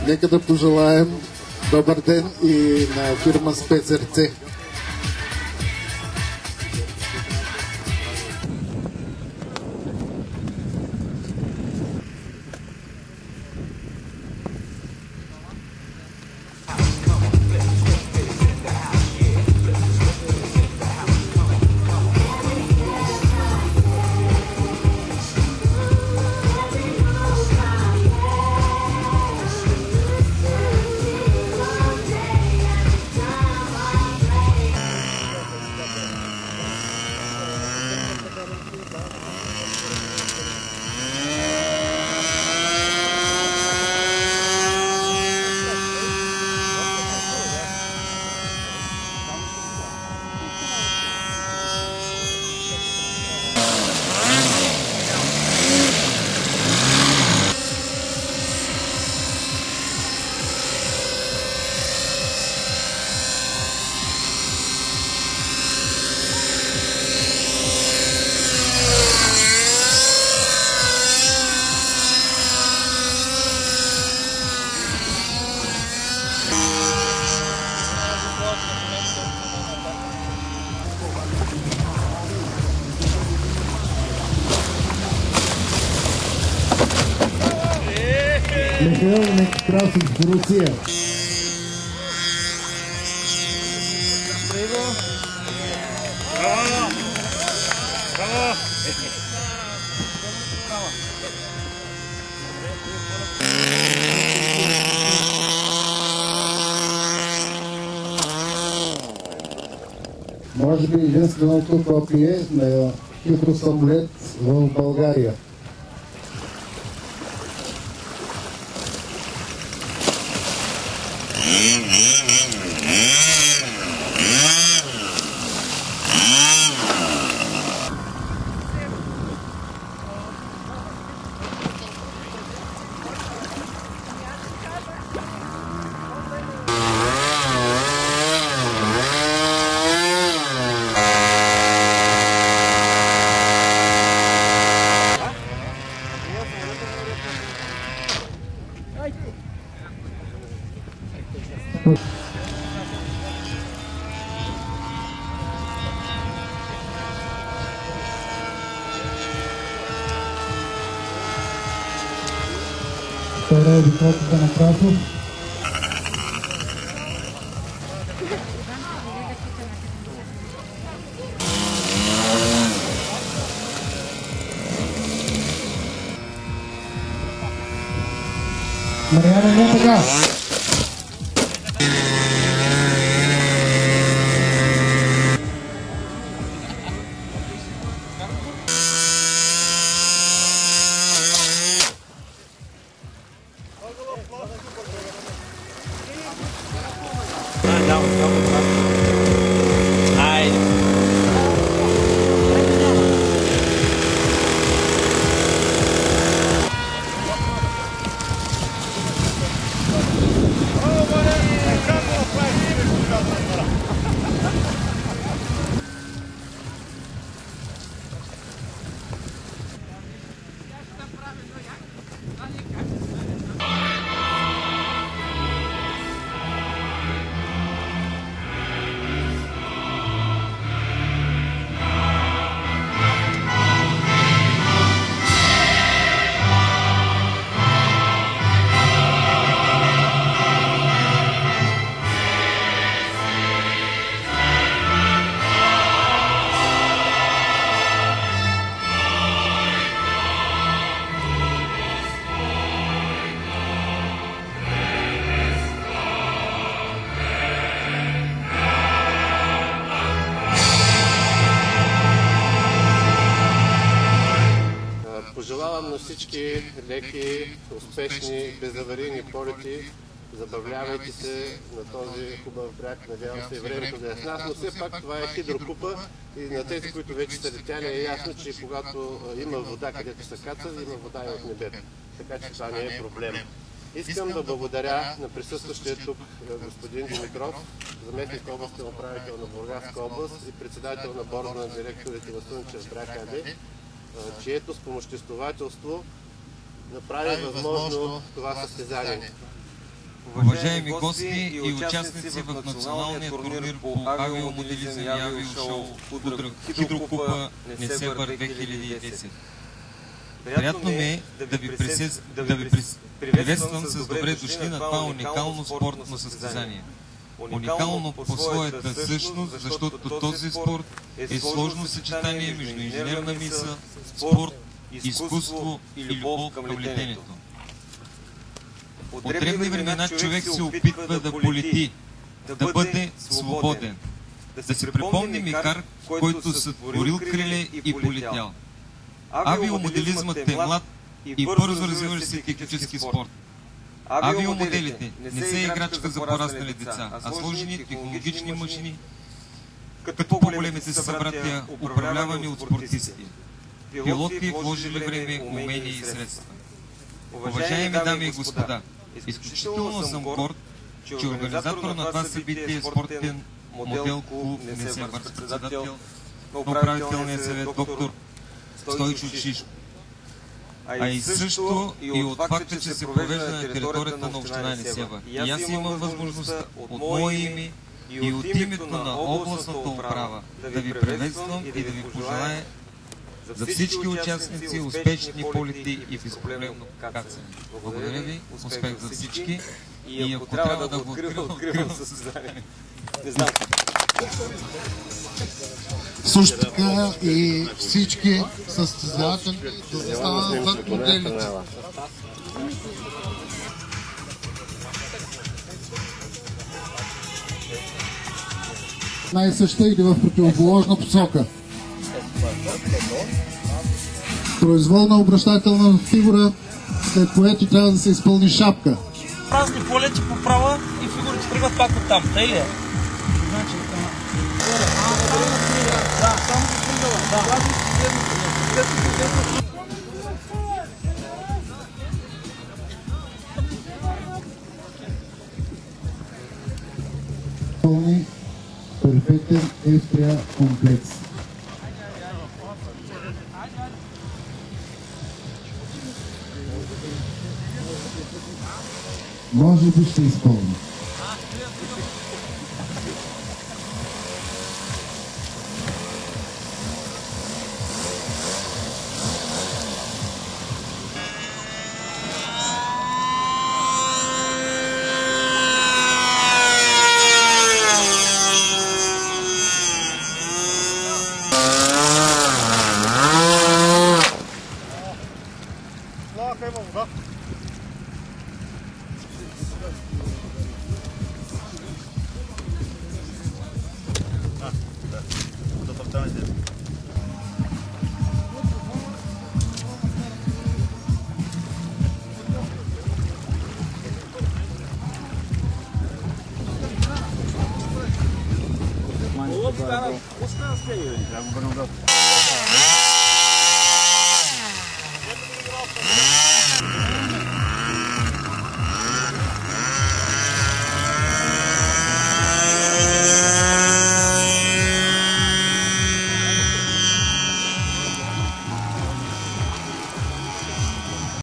Нека да пожелаем добър ден и на фирма Спецърце. Михаил Некрасов, Русия. Браво! Браво! Може би единственото копие на хидросамолет в България. Вторая високата на Красов. Мариана, не така. Пожелавам на всички леки, успешни, безаварийни полети. Забавлявайте се на този хубав бряг. Надявам се и времето да е с нас, но все пак това е хидрокупа и на тези, които вече са летяли, е ясно, че когато има вода, където се каца, има вода и от небето. Така че това не е проблем. Искам да благодаря на присъстващия тук господин Димитров, заместник областен управител на Бургаска област и председател на борда на директорите на Слънчев бряг АД, чието спомоществователство направи възможно това състезание. уважаеми гости и участници в националния турнир по авиомоделизъм и авиошоу Хидрокупа Несебър 2010. Приятно ми е да ви приветствам с добре дошли на това уникално спортно състезание. Уникално по своята същност, защото този спорт е сложно съчетание между инженерна мисъл, спорт, изкуство и любов към летенето. От древни времена човек се опитва да полети, да бъде свободен, да си припомни Икар, който сътворил криле и полетял. Авиомоделизмът е млад и бързо развиващ се технически спорт. Авиомоделите не са играчка за пораснали деца, а сложени технологични машини, като по-големите събратия, управлявани от спортисти. Пилоти вложили време, умения и средства. Уважаеми дами и господа, изключително съм горд, че организатор на това събитие е спортен модел клуб Несебър, председател на управителния съвет доктор Стойчо Шишко. А и също и от факта, че се провежда на територията на община Несебър. И аз имам възможността от мое име и от името на областната управа да ви приветствам и да ви пожелая за всички участници успешни полети и безпроблемно кацане. Благодаря ви, успех за всички и ако трябва да го откривам състезание. Не знам. Също така и всички състезатели да застанат зад моделите. Най-съща или в противоположна посока. Произволна обращателна фигура, след което трябва да се изпълни шапка. Празни полети по права и фигурите тръгват пак от там. Тъй ли е? Пълни перфектен F3 комплекс. Може би ще изпълни. Трябва го